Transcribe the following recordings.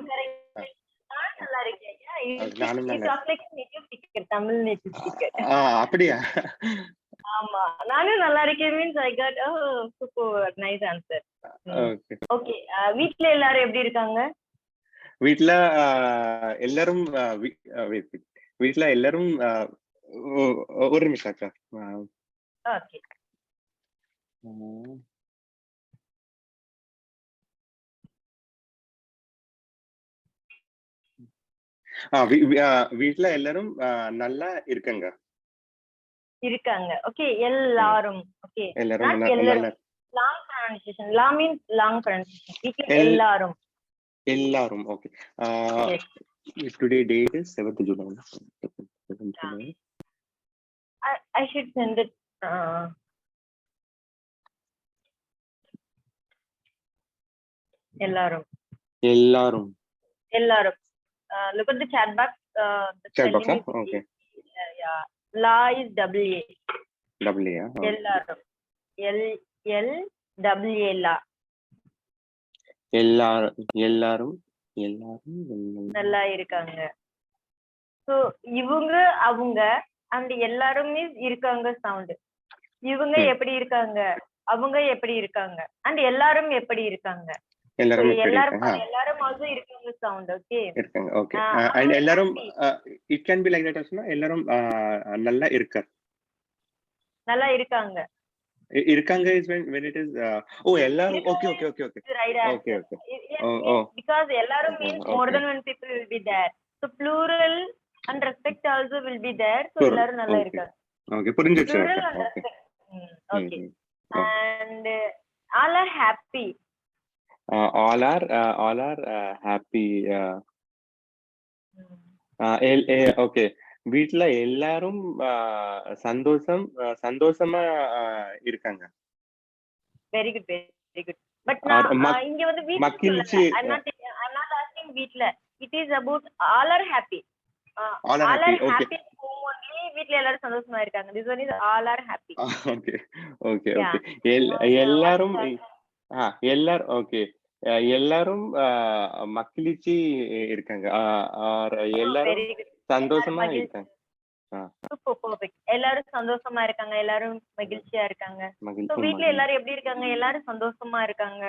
correct. ஆ, நானும் நல்லா இருக்கேன். Yeah, நானும் you நல்லா talk like a native speaker, Tamil native speaker. அப்படியா? ஆமா. நானும் நல்லா இருக்கேன் means I got super nice answer. Okay. Okay. வீட்ல எல்லாரும் எப்படி இருக்காங்க? வீட்ல எல்லாரும் வீட்ல எல்லாரும் ஒரு நிமிஷம் அக்கா. Okay. வீட்ல எல்லாரும் நல்லா இருக்காங்க. இருக்காங்க. Okay. எல்லாரும். Okay. எல்லாரும் Not நல்லா எல்லாரும். Long pronunciation. La means long pronunciation. வீட்ல எல்லாரும். எல்லாரும். Okay. Today date is 7th July. 7th July. I should send it. எல்லாரும். எல்லாரும். எல்லாரும். Look at the chat box. The Chat box, spelling is okay. Yeah. La is WA. WA. எல்லாரும். LWA la. எல்லாரும் நல்லா இருக்காங்க. So இவங்க அவங்க and எல்லாரும் is இருக்காங்க sound. இவங்க எப்படி இருக்காங்க? அவங்க எப்படி இருக்காங்க? and எல்லாரும் எப்படி இருக்காங்க? எல்லாரும் எப்படி இருக்காங்க? எல்லாரும் also இருக்காங்க sound. Okay. இருக்காங்க. Okay. And எல்லாரும் it can be like that also. எல்லாரும் நல்லா இருக்காங்க. நல்லா இருக்காங்க. இருக்காங்க is when it is எல்லாரும். Okay. Right answer. Okay. Because எல்லாரும் means more than one people will be there. So plural and respect also will be there. So எல்லாரும் நல்லா இருக்காங்க. Okay. புரிஞ்சிச்சு. Plural and respect. Okay. And all are happy. All are happy. Okay. வீட்ல எல்லாரும் சந்தோஷமா இருக்காங்க. Very good. But இங்க வந்து வீட்ல I'm not asking வீட்ல. It is about all are happy. All are happy. Only வீட்ல எல்லாரும் சந்தோஷமா இருக்காங்க. This one is all are happy. Okay. எல்லாரும் okay. எல்லாரும் மகிழ்ச்சி இருக்காங்க. எல்லாரும் சந்தோஷமா இருக்காங்க. Super, perfect. எல்லாரும் சந்தோஷமா இருக்காங்க. எல்லாரும் மகிழ்ச்சியா இருக்காங்க. சோ வீட்ல எல்லாரும் எப்படி இருக்காங்க? எல்லாரும் சந்தோஷமா இருக்காங்க.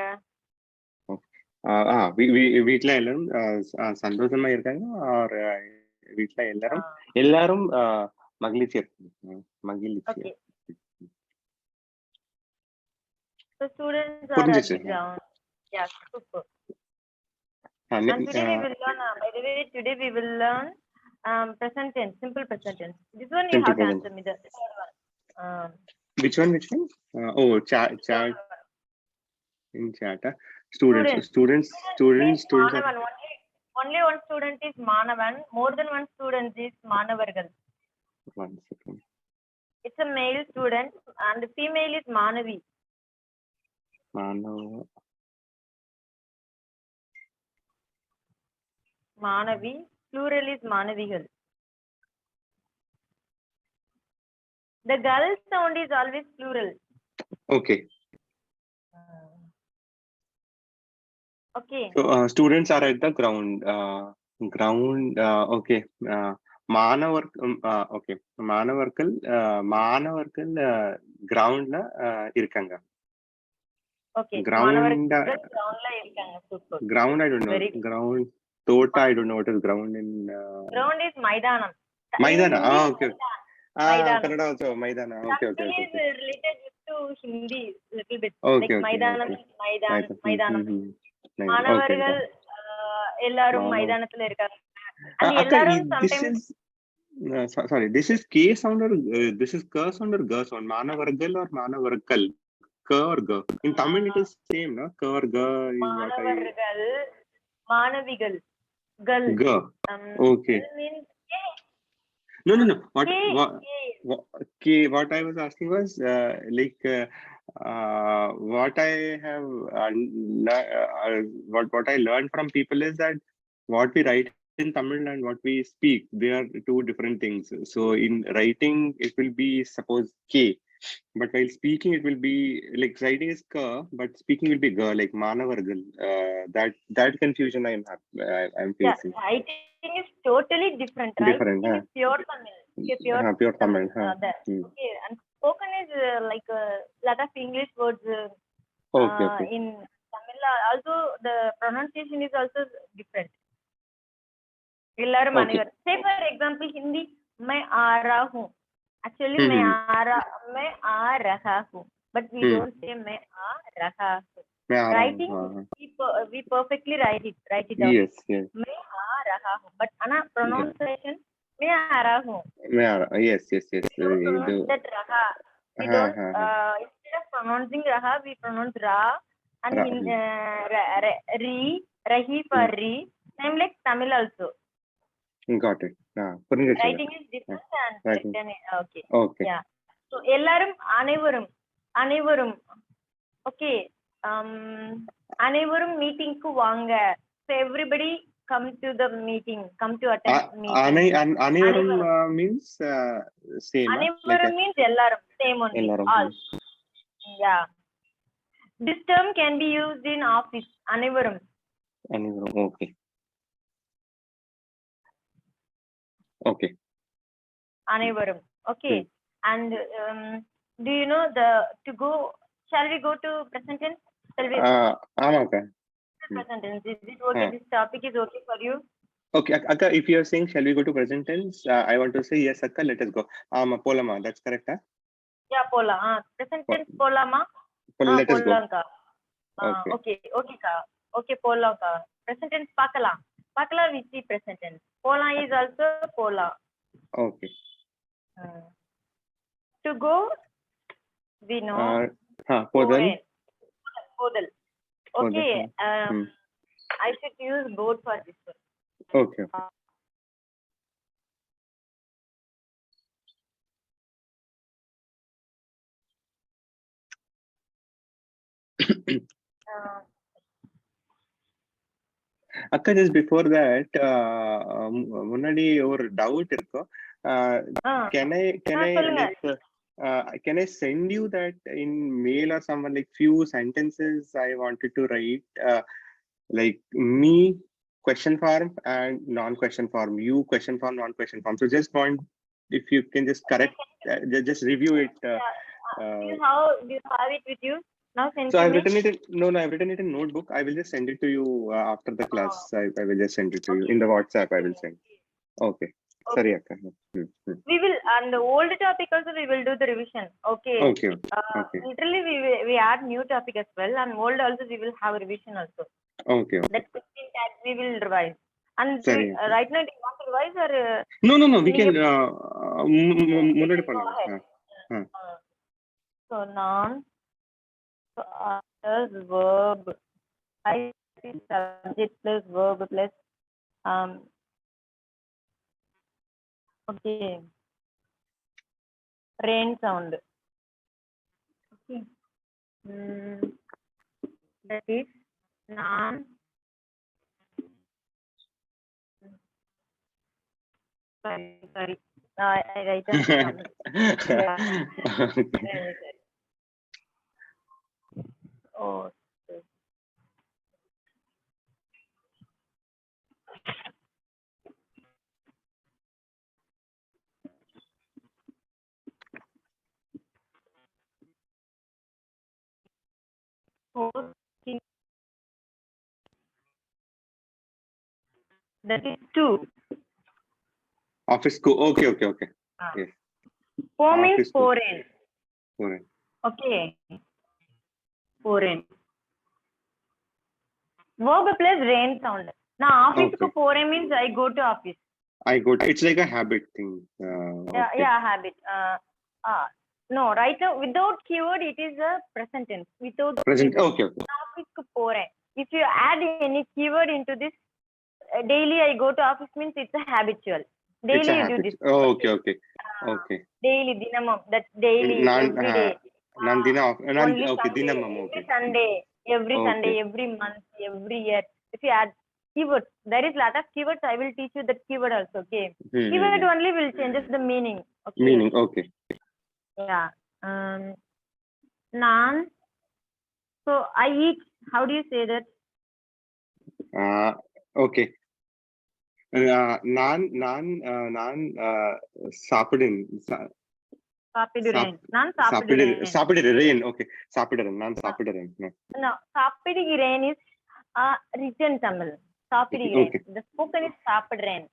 வீட்ல எல்லாரும் சந்தோஷமா இருக்காங்க. வீட்ல எல்லாரும் மகிழ்ச்சியா இருக்காங்க. மகிழ்ச்சியா. So students are at the ground. Yeah, super. And today we will learn. By the way, today we will learn present tense, simple present tense. This one you have to answer me. The third one. Which one? Chat. In chat. Students. Manavan. Only one student is Manavan. More than one student is Manavargal. 1 second. It's a male student and the female is Manavi. Manavi. Plural is Manavigal. The girl sound is always plural. Okay. Okay. So students are at the ground. Okay. Okay. மாணவர்கள் கிரவுண்ட்ல இருக்காங்க. Okay. Groundல இருக்காங்க. Super. Ground I don't know. Ground. Tota I don't know what is ground in. Ground is Maidanam. Okay. Kannada also Maidana. Okay. It is related to Hindi little bit. Okay. Like Maidanam, Maidanam. மாணவர்கள் எல்லாரும் மைதானத்துல இருக்காங்க. This is K sound or this is K sound or G sound? Manavargal or Manavarkal? K or G? In Tamil it is same, no? K or G is what I... Manavigal. G. Okay. No. What I was asking was what I have what I learned from people is that what we write in Tamil and what we speak, they are two different things. So in writing it will be suppose K, but while speaking it will be like writing is ka, but speaking will be ga, like manavargal. That confusion I'm Yeah, facing. writing is totally different. Different, Writing is pure Tamil. Okay, pure Tamil. Tamil. Okay, and spoken is like a lot of English words Okay. in Tamil. Also, the pronunciation is also different. எல்லாரும் அனைவர். Say for example, Hindi, मैं आ रहा हूँ. Actually, मैं आ रहा हूँ. But we don't say मैं आ रहा हूँ. Writing, we perfectly write it down. Yes. मैं आ रहा हूँ. But ana pronunciation, मैं आ रहा हूँ. Yes. We don't pronounce that raha. We don't. Instead of pronouncing raha, we pronounce ra. And ri, rahi for ri. Same like Tamil also. Got it. Writing is different and written. Okay. Yeah. So எல்லாரும் அனைவரும். Okay. அனைவரும் மீட்டிங்க்கு வாங்க. So everybody come to the meeting. Come to attend meeting. அனைவரும் means same. அனைவரும் means எல்லாரும். Same only. All. Yeah. This term can be used in office. அனைவரும். Okay. அனைவரும். Okay. And do you know shall we go to present tense? Okay. Present tense. Is it okay? This topic is okay for you? Okay, Akka, if you are saying shall we go to present tense, I want to say yes, Akka, let us go. Polama, that's correct, huh? Yeah, pola. Present tense polama. Let us go. Okay, ka. Okay, pola ka. Present tense pakala we see present tense. Pola is also pola. Okay. To go, we know. Podal. Okay. I should use board for this one. Okay. Akka, just before that, முன்னாடி ஒரு doubt இருக்கு. Can I send you that in mail or someone, like few sentences I wanted to write, like me question form and non-question form, you question form, non-question form. So just want, if you can just correct, just review it. Do you have it with you? Now send so I've written it in, I've written it in notebook. I will just send it to you after the class. I will just send it to you in the WhatsApp. I will send. Okay. Sorry, Akka. We will, and the old topic also we will do the revision. Okay. Literally we add new topic as well, and old also we will have revision also. Okay. That 15 tags we will revise. And right now, do you want to revise or? No. We can. So noun plus verb. I subject plus verb plus okay. Rain sound. Okay. That is noun. Sorry. I write down. Yeah. Oh. That is 2. Office school. Okay. Yes. 4 means foreign. Okay. Foreign. Verb plus rain sound. Now office ko foreign means I go to office. It's like a habit thing. Yeah, habit. No, right now without keyword it is a present tense. Without present. Keyword. Okay. Office ko foreign. If you add any keyword into this, daily I go to office means it's a habitual. Daily you do this. Okay. Daily, dinamam. That's daily, every day. Dinamam. Every Sunday, Sunday, every month, every year. If you add keywords, there is lot of keywords. I will teach you that keyword also. Okay. Keyword only will changes the meaning. Okay. Meaning. Okay. Yeah. Naan. So I eat. How do you say that? Okay. நான் சாப்பிடுறேன். சாப்பிடுறேன். நான் சாப்பிடுறேன். சாப்பிடுறேன். சாப்பிடுறேன். Okay. சாப்பிடுறேன். நான் சாப்பிடுறேன். No, சாப்பிடுகிறேன் is written Tamil. சாப்பிடுகிறேன். Okay. The spoken is சாப்பிடுறேன்.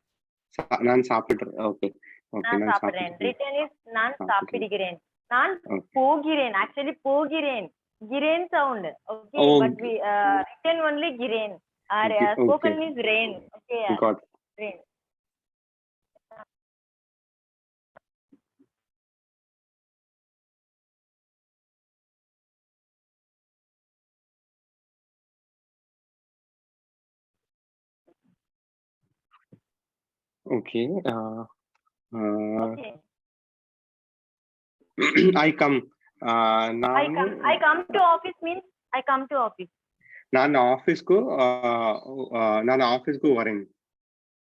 நான் சாப்பிடுறேன். Okay. Okay. நான் சாப்பிடுறேன். Written is நான் சாப்பிடுகிறேன். நான் போகிறேன். Actually போகிறேன். Giren sound. Okay. Oh. But we written only giren. Spoken is rain. Okay. Got it. Rain. Okay. Okay. I come. I come to office means I come to office. ನಾನು ಆಫೀಸ್ಗೂ வரேன்.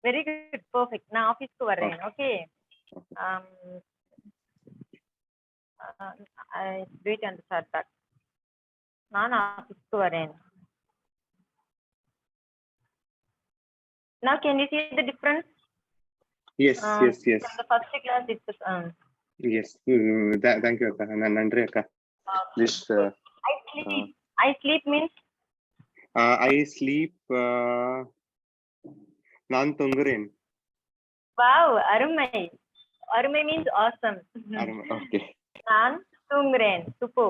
Very good, perfect. நான் ஆபீஸ்க்கு வரேன். Okay. I do it on the chat back. நான் ஆபீஸ்க்கு வரேன். Now can you see the difference? Yes. From the first class it's Yes. Thank you, Akka. நன்றி அக்கா. This I sleep means I sleep. நான் தூங்குறேன். Wow, அருமை means awesome. Okay. நான் தூங்குறேன். Super.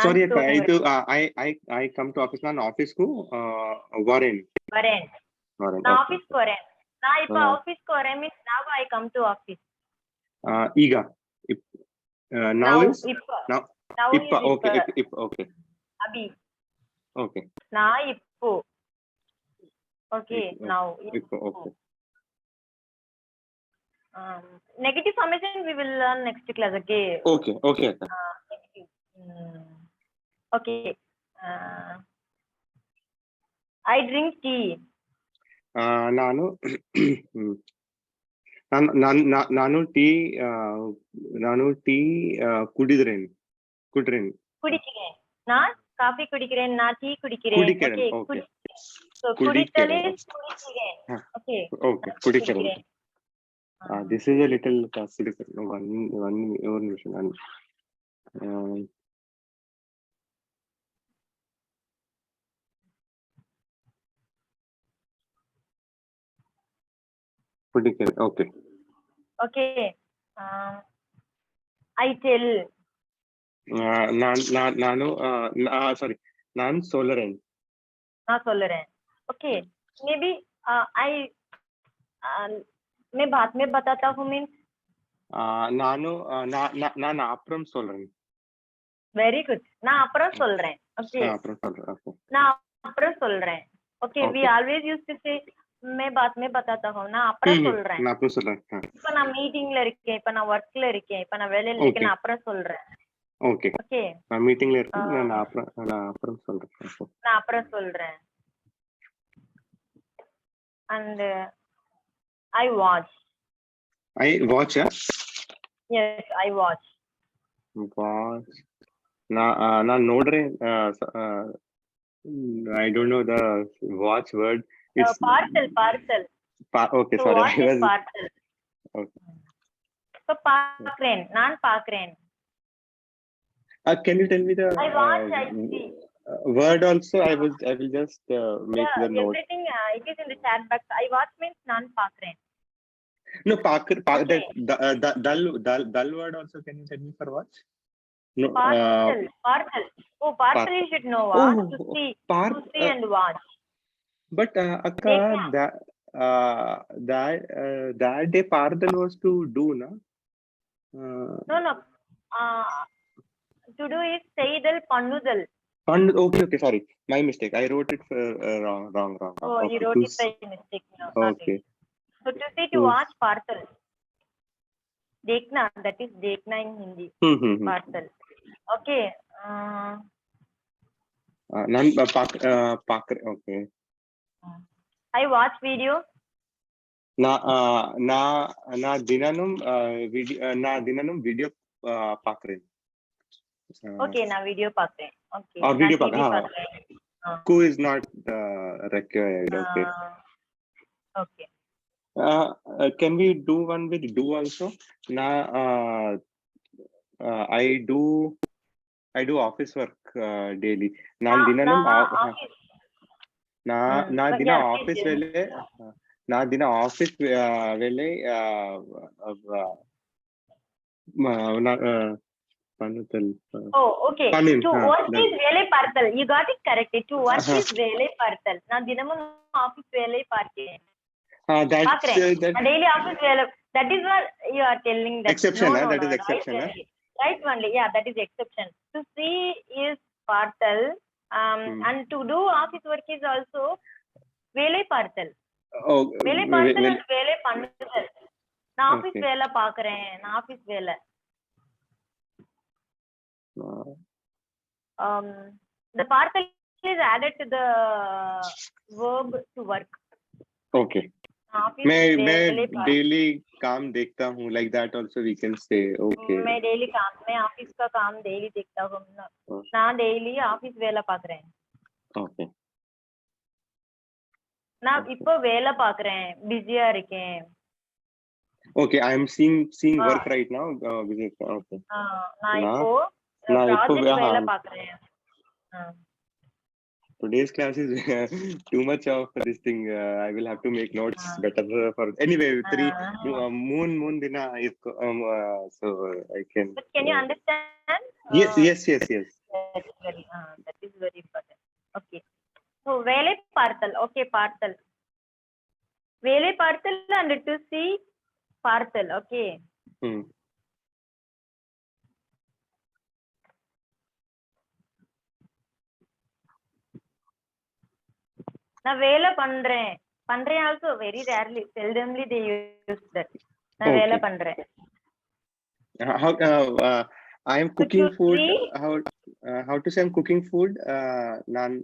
Sorry akka, I come to office. ನಾನು ಆಫೀಸ್ಗೂ வரேன். நான் ஆபீஸ்க்கு வரேன். நான் இப்ப ஆபீஸ்க்கு வரேன் means now I come to office. ಈಗ now is now இப்ப okay. Okay. Abhi. Okay. நான் இப்போ. Okay. Now. இப்போ okay. Negative formation we will learn next class. Okay. Okay. Akka. Okay. I drink tea. ನಾನು ಟೀ ಕುಡಿக்கிறேன். நான் coffee குடிக்கிறேன். நான் tea குடிக்கிறேன். Okay. So குடித்தல் is குடிக்கிறேன். Okay. Okay. குடிக்கிறேன். This is a little complicated. One நிமிஷம். குடிக்கிறேன். Okay. Okay. I tell. நான் சொல்றேன். Okay. Maybe मैं बाद में बताता हूँ means நான் அப்புறம் சொல்றேன். Very good. நான் அப்புறம் சொல்றேன். Okay. நான் அப்புறம் சொல்றேன். Okay. We always used to say मैं बाद में बताता हूँ. நான் அப்புறம் சொல்றேன். இப்ப நான் மீட்டிங்ல இருக்கேன். இப்ப நான் ஒர்க்ல இருக்கேன். இப்ப நான் வேலையில இருக்கேன். நான் அப்புறம் சொல்றேன். Okay. Okay. நான் மீட்டிங்ல இருக்கேன். நான் அப்புறம் சொல்றேன். And I watch. Yes, I watch. நான் ನೋಡ್றேன். I don't know the watch word. It's parcel. Okay, so sorry. What is parcel? Okay. So பார்க்கிறேன். நான் பார்க்கிறேன். Can you tell me the I watch, I see. Word also? I will just make the note. Everything it is in the chat box. I watch means நான் பார்க்கிறேன். No, dull word also. Can you tell me for watch? No. Parcel. Oh, parcel you should know. To see and watch. But Akka, that day parcel was to do, na? No. To do is செய்தல் பண்ணுதல். Okay, sorry, my mistake. I wrote it wrong. Oh, you wrote it by mistake. No, okay. So to see, to watch parcel. Dekhna, that is dekhna in Hindi. Parcel. Okay. Okay. I watch video. நான் தினமும் video பாக்குறேன். Okay, நான் video பாக்குறேன். Okay. Or video நான் TV பாக்குறேன். பாக்குறேன். Who is not required. Okay. Okay. Can we do one with do also? I do office work daily. நான் தினமும் ஆபீஸ் வேலை பண்ணுதல். Oh, okay. To work is வேலை பார்த்தல். You got it correct. To work is வேலை பார்த்தல். நான் தினமும் office வேலை பார்க்கிறேன். Daily office வேலை. That is what you are telling. That exception. That is exception. Right only. Yeah, that is exception. To see is பார்த்தல். And to do office work is also வேலை பார்த்தல். Oh, வேலை பார்த்தல் வேலை பண்ணுதல். நான் ஆபீஸ் வேலை பார்க்கிறேன். நான் ஆபீஸ் வேலை. The partial is added to the verb to work. Okay. मैं daily काम देखता हूँ, like that also we can say. Okay. मैं ऑफिस का काम daily देखता हूँ. நான் daily ऑफिस வேலை பார்க்கிறேன். Okay. நான் இப்போ வேலை பார்க்கிறேன், பிஸியா இருக்கேன். Okay, I am seeing work right now. Okay. நான் இப்போ ப்ராஜெக்ட் வேலை பார்க்கிறேன். Today's class is too much of this thing. I will have to make notes better for anyway. 3 moon dina is so I can. But can you understand? Yes. That is very important. Okay. So வேலை பார்த்தல். Okay, பார்த்தல். வேலை பார்த்தல் and to see பார்த்தல். Okay. நான் வேலை பண்றேன் also very rarely, seldomly they use that. நான் வேலை பண்றேன். I am cooking food. How to say I'm cooking food? நான்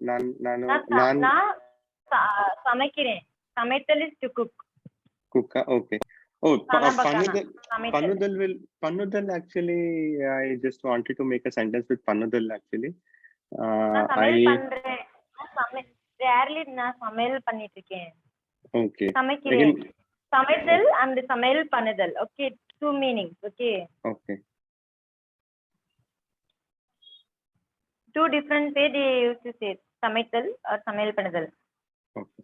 சமைக்கிறேன். சமைத்தல் is to cook. Cook. Okay. Oh, Pannudal actually, I just wanted to make a sentence with Pannudal actually. Rarely நான் சமையல் பண்ணிட்டு இருக்கேன். Okay. சமைக்கிறேன். சமைத்தல் and சமையல் பண்ணுதல். Okay, two meanings. Okay. Okay. Two different way they used to say சமைத்தல் or சமையல் பண்ணுதல். Okay.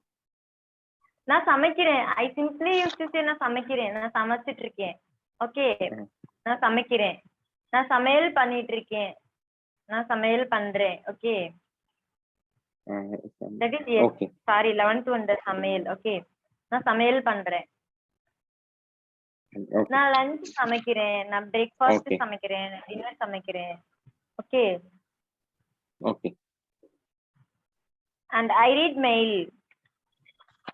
நான் சமைக்கிறேன். I simply used to say நான் சமைக்கிறேன். நான் சமைச்சிட்டு இருக்கேன். Okay. நான் சமைக்கிறேன். நான் சமையல் பண்ணிட்டு இருக்கேன். நான் சமையல் பண்றேன். Okay. That is yes. Okay. Sorry, 11th one the சமையல். Okay. நான் சமையல் பண்றேன். Okay. நான் லஞ்ச் சமைக்கிறேன். நான் பிரேக்ஃபாஸ்ட் சமைக்கிறேன். டின்னர் சமைக்கிறேன். Okay. Okay. And I read mail.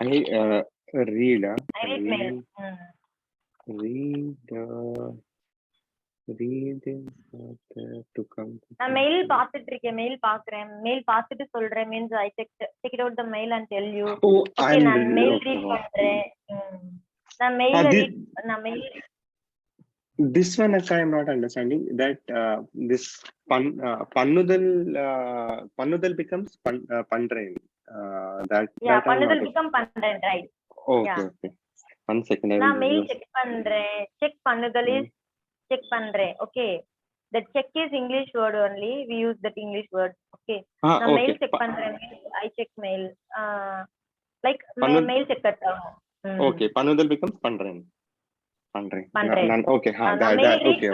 I read mail. To come. நான் மெயில் பார்த்துட்டு இருக்கேன். மெயில் பார்க்கறேன். மெயில் பார்த்துட்டு சொல்றேன் means I check it out the mail and tell you. Okay, நான் மெயில் ரீட் பண்றேன். நான் mail This one I am not understanding that this Pannudal becomes Pandren. That Pannudal become Pandren, right? Okay, okay. 1 second. நான் mail check பண்றேன். Check Pannudal is check பண்றேன். Okay. The check is English word only. We use that English word. Okay. நான் mail check பண்றேன். I check mail. Like mail check करता हूँ. Okay. Pannudal becomes பண்றேன். Okay. that okay.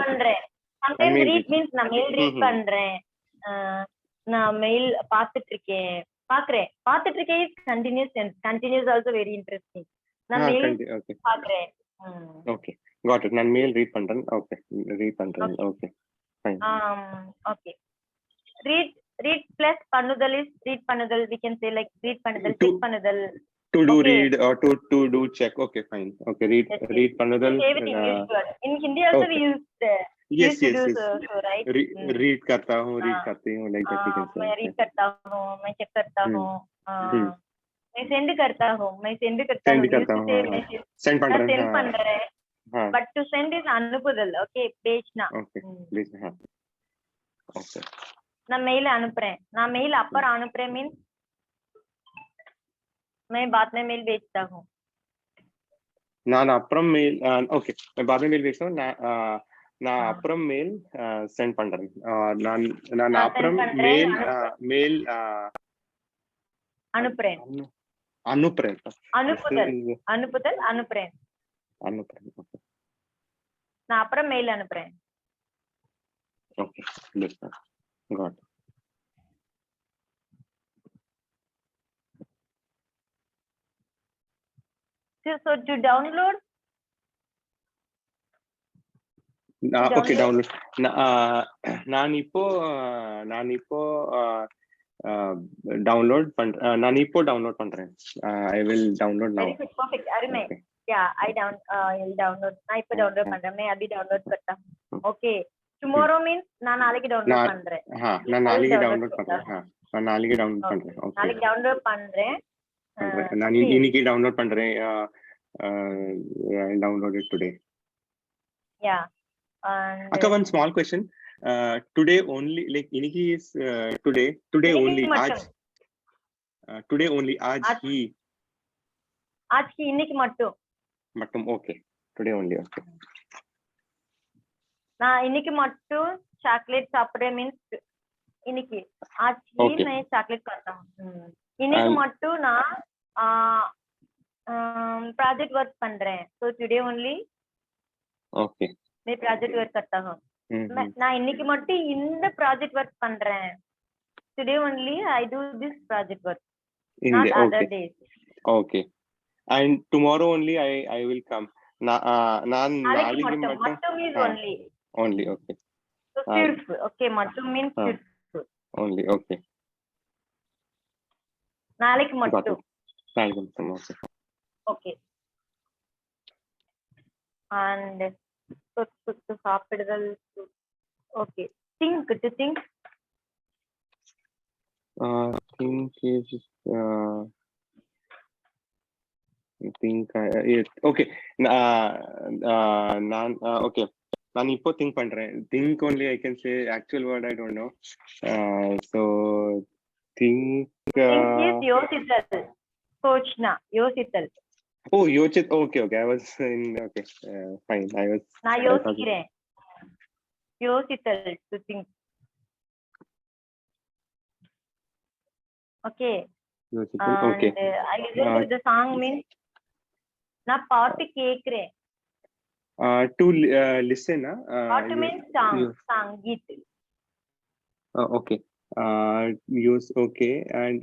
பண்றேன். Sometimes read means நான் mail read பண்றேன். நான் mail பார்த்துட்டு இருக்கேன். பார்த்துட்டு இருக்கேன் is continuous tense. Continuous also very interesting. நான் mail பார்க்கறேன். Okay. Got it. நான் mail read பண்றேன். Okay. Read பண்றேன். Okay. Fine. Okay. Read plus Pannudal is read Pannudal. We can say like read Pannudal, check Pannudal. To do read or to do check. Okay, fine. Okay, read Pannudal. In Hindi also we use yes. So right. Read करता हूँ, read करती हूँ, like that we can say. मैं read करता हूँ, मैं check करता हूँ. मैं सेंड करता हूँ Send Used करता to हूँ, say हाँ, message send ना पढ़ send हाँ, பண்றேன் हाँ, but to send is அனுப்புதல் okay பேஜ்னா okay, please, हाँ, okay. நான் மெயில் அனுப்புறேன் நான் மெயில் அப்புறம் அனுப்புறேன் மீன்ஸ் मैं बाद में मेल भेजता हूँ நான் அப்புறம் மெயில் ஓகே நான் बाद में மெயில் பேசுறேன் நான் அப்புறம் மெயில் சென்ட் பண்றேன் நான் நான் அப்புறம் மெயில் மெயில் அனுப்புறேன் அனுப்புறேன் அனுப்புதல் அனுப்புதல் அனுப்புறேன் அனுப்புறேன் ஓகே நான் அப்புறம் மெயில் அனுப்புறேன் okay got so to download okay download நான் இப்போ டவுன்லோட் பண்றேன் நான் இப்போ டவுன்லோட் பண்றேன் I will download now very good perfect अरुमै yeah I'll download நான் இப்போ டவுன்லோட் பண்றேன் मैं अभी डाउनलोड करता हूं okay tomorrow means நான் நாளைக்கு டவுன்லோட் பண்றேன் நான் நாளைக்கு டவுன்லோட் பண்றேன் நான் நாளைக்கு டவுன்லோட் பண்றேன் ஓகே நாளைக்கு டவுன்லோட் பண்றேன் நான் இன்னைக்கு டவுன்லோட் பண்றேன் I downloaded today yeah and Akka, one small question. Today only, like iniki is today only. Aaj, today only. Aaj hi. आज की இன்னைக்கு மட்டும். Okay. Today only. Okay. நான் இன்னைக்கு மட்டும் சாக்லேட் சாப்பிடுறேன் மீன்ஸ் இன்னைக்கு आज ही मैं चॉकलेट खाता हूं இன்னைக்கு மட்டும் நான் ப்ராஜெக்ட் வர்க் பண்றேன் so today only okay मैं प्रोजेक्ट वर्क करता हूँ நான் இன்னைக்கு மட்டும் இந்த ப்ராஜெக்ட் வர்க் பண்றேன் today only I do this project work not other days okay and tomorrow only I will come நான் நாளைக்கு மட்டும் is only okay so सिर्फ okay மட்டும் means सिर्फ only okay நாளைக்கு மட்டும் okay okay and to சாப்பிடுதல் okay think to think think is think okay நான் okay நான் இப்போ திங்க் பண்றேன் think only I can say actual word I don't know so think is யோசித்தல் சோச்னா யோசித்தல் oh Yosith okay I was in okay fine I was நான் யோசிக்கிறேன் யோசித்தல் to think okay okay I listen to the song means நான் பாட்டு கேக்குறேன் to listen பாட்டு means song கீத் okay use okay and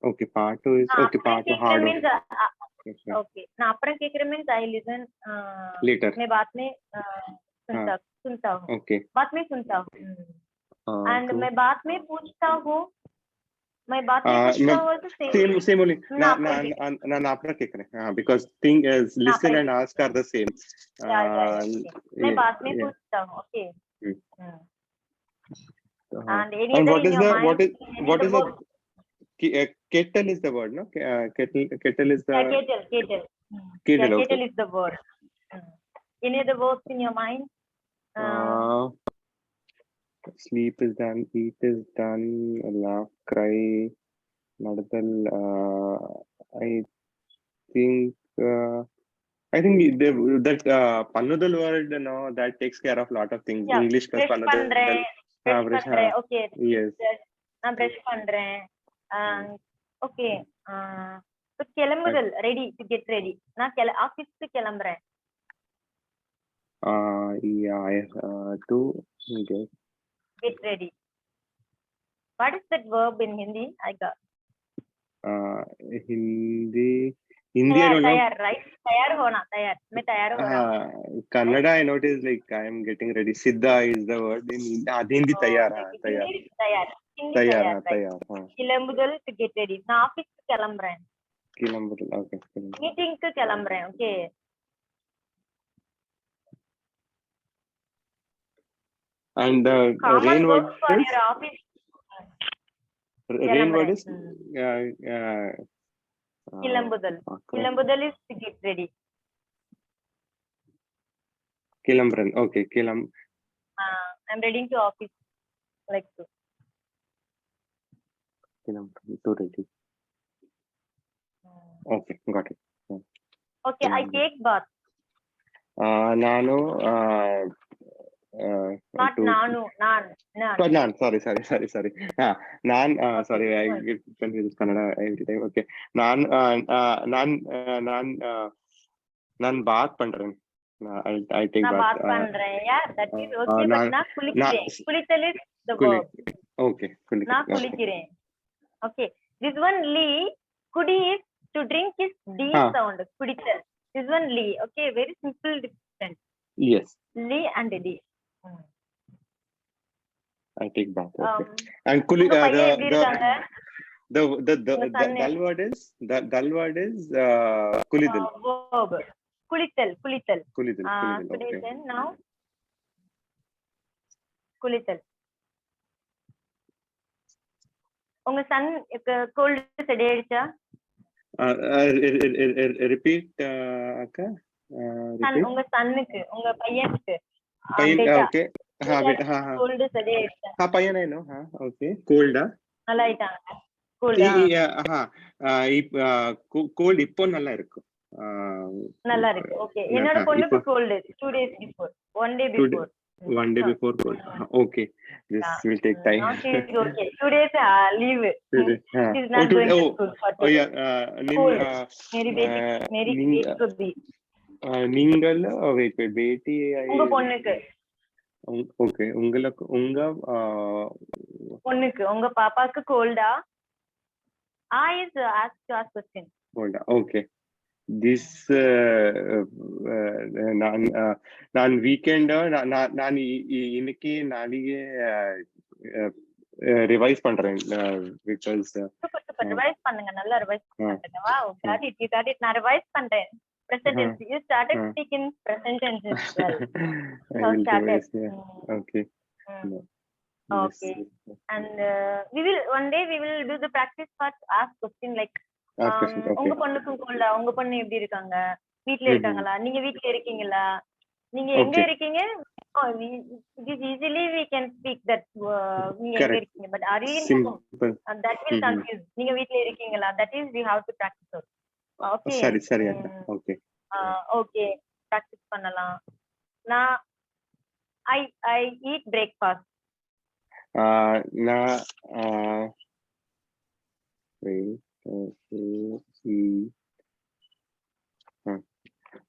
okay part 2 is okay part 2 hard okay நான் அப்புறம் கேக்குறேன் means I listen later मैं बाद में सुनता हूँ okay बाद में सुनता हूँ and मैं बाद में पूछता हूँ मैं बात में पूछता हूँ तो same only நான் அப்புறம் கேக்குறேன் because thing is listen and ask are the same मैं बाद में पूछता हूँ okay and what is the kettle is the word no kettle is the kettle is the word any other words in your mind sleep is done eat is done laugh cry nadal I think that pannudal word that takes care of lot of things English plus pannudal okay yes நான் brush பண்றேன் okay so கிளம்புதல் ready to get ready நான் ஆபீஸ்க்கு கிளம்புறேன் yeah I to get ready what is that verb in Hindi I got Hindi I don't know right तैयार होना तैयार मैं तैयार हो रहा हूं Kannada I noticed like I am getting ready siddha is the word in Hindi तैयार கிளம்புதல் to get ready நான் ஆபீஸ்க்கு கிளம்புறேன் கிளம்புதல் okay மீட்டிங்க்கு கிளம்புறேன் okay and the rain word for your office Rain word is Kilambudal. Kilambudal is to get ready. Kilambran. Okay, I'm ready to office. Like so. Kilambran to ready. Okay, got it. Okay, I take bath. Nanu. Not Nanu. Nan. Nan. Sorry. Nan. Sorry, I get confused with Kannada every time. Okay. Nan bath பண்றேன். I take நான் bath. bath பண்றேன். Yeah, that is okay. But நான் குளிக்கிறேன். குளித்தல் is the verb. Okay. நான் குளிக்கிறேன். Okay. This one li. Kudi is to drink is D sound. Kudital. This one li. Okay, very simple difference. Yes. Li and D. I take bath. Okay. And the dull word is kulidal. Verb. Kulital. Okay. Now kulital. உங்க Sun gold சரி ஆயிடுச்சா? Repeat அக்கா. உங்க சன்னுக்கு உங்க பையனுக்கு okay. Gold சரி ஆயிடுச்சா? பையனேனோ. Okay. கோல்டா? நல்லா ஆயிட்டாங்க. கோல்ட் இப்போ நல்லா இருக்கு. நல்லா இருக்கு. ஓகே. என்னோட பொண்ணுக்கு gold 2 days before. 1 day before. 1 day before cold. Okay, this will take time. Okay. 2 days leave. She's not going to school for 2 days. Meri baby could be. நீங்கள் wait பேட்டி உங்க பொண்ணுக்கு. ஓகே. உங்களுக்கு உங்க பொண்ணுக்கு உங்க பாப்பாக்கு கோல்டா? I is asked to ask question. கோல்டா. Okay. This நான் வீக்கெண்ட் நான் இன்னைக்கு நாளைக்கு ரிவைஸ் பண்றேன் because ரிவைஸ் பண்ணுங்க. நல்லா ரிவைஸ் பண்ணுங்க. Wow, got it. நான் ரிவைஸ் பண்றேன். Present tense. You started speaking present tense as well. So started. Okay. Okay. And one day we will do the practice part. Ask question like உங்க பொண்ணுக்கும் கோல்டா? உங்க பொண்ணு எப்படி இருக்காங்க? வீட்ல இருக்காங்களா? நீங்க வீட்ல இருக்கீங்களா? நீங்க எங்க இருக்கீங்க? Easily we can speak that நீங்க எங்க இருக்கீங்க. But are you in home? That will confuse. நீங்க வீட்ல இருக்கீங்களா? That is we have to practice. Okay. சரி. Okay. Okay. Practice பண்ணலாம். நான் I eat breakfast. நான்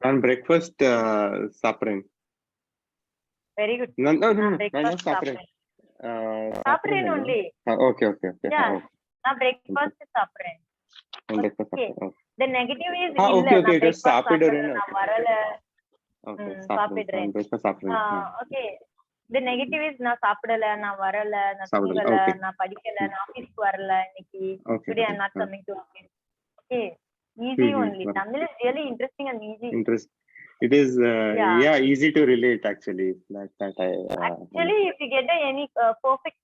நான் பிரேக்ஃபாஸ்ட் சாப்பிடுறேன். Very good. நான் சாப்பிடுறேன். only. Okay. Yeah. நான் breakfast சாப்பிடுறேன். Okay. The negative is okay. Just சாப்பிடுறேன். நான் வரல. Okay. சாப்பிடுறேன். Okay. The negative is நான் சாப்பிடல, நான் வரல, நான் தூங்கல, நான் படிக்கல, நான் ஆபீஸ்க்கு வரல இன்னைக்கு. Today I'm not coming to office. Okay. Easy only. Tamil is really interesting and easy. It is easy to relate actually. Actually, if you get any perfect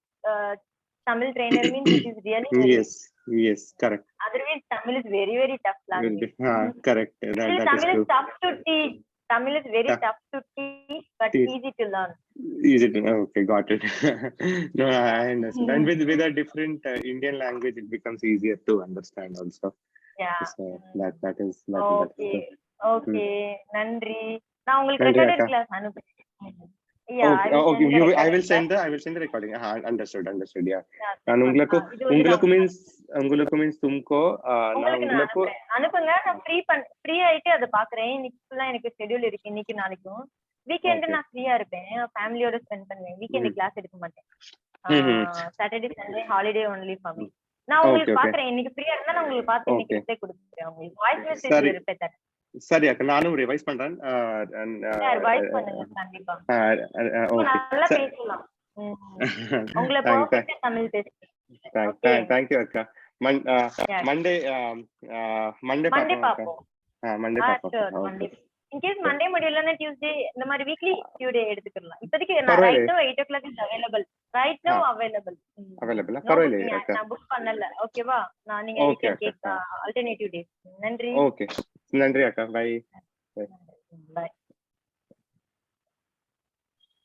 Tamil trainer means it is really yes, correct. Otherwise Tamil is very, very tough language. Correct. That Tamil is is tough to teach. Tamil is very tough to teach, but easy to learn. Okay, got it. No, I understand. And with a different Indian language, it becomes easier to understand also. Yeah. So that is. Okay. Nandri. நான் உங்களுக்கு recorded class அனுப்புறேன். Yeah. I will send the recording. Understood. Yeah. நான் உங்களுக்கு means तुमको நான் உங்களுக்கு அனுப்புங்க. நான் ஃப்ரீ ஆயிட்டு அத பாக்குறேன். இன்னைக்கு ஃபுல்லா எனக்கு ஷெட்யூல் இருக்கு. இன்னைக்கு நாளைக்கும் வீக்கெண்ட் நான் ஃப்ரீயா இருப்பேன். ஃபேமிலியோட ஸ்பெண்ட் பண்ணுவேன். வீக்கெண்ட் கிளாஸ் எடுக்க மாட்டேன். Saturday Sunday holiday only for me. நான் உங்களுக்கு பாக்குறேன். இன்னைக்கு ஃப்ரீயா இருந்தா நான் உங்களுக்கு பார்த்து இன்னைக்கு ரிப்ளை கொடுத்துறேன். உங்களுக்கு வாய்ஸ் மெசேஜ் ரிப்ளை தரேன். சரி அக்கா, நானும் ரிவைஸ் பண்றேன். ரிவைஸ் பண்ணுங்க கண்டிப்பா. ஓகே, நல்லா பேசலாம். உங்களை பெர்ஃபெக்ட்டா தமிழ் பேசுறீங்க. Thank you அக்கா. மண்டே பாப்போம். மண்டே பாப்போம். In case Monday முடியலன்னா Tuesday இந்த மாதிரி வீக்லி டியூடே எடுத்துக்கலாம். இப்போதைக்கு நான் right 8 o'clock is available. right now available. available. No பரவாயில்லை booking, அக்கா. நான் புக் பண்ணல. ஓகேவா? நான் நீங்க you Okay, can அக்கா. take alternative days. நன்றி. Okay. நன்றி அக்கா. பை.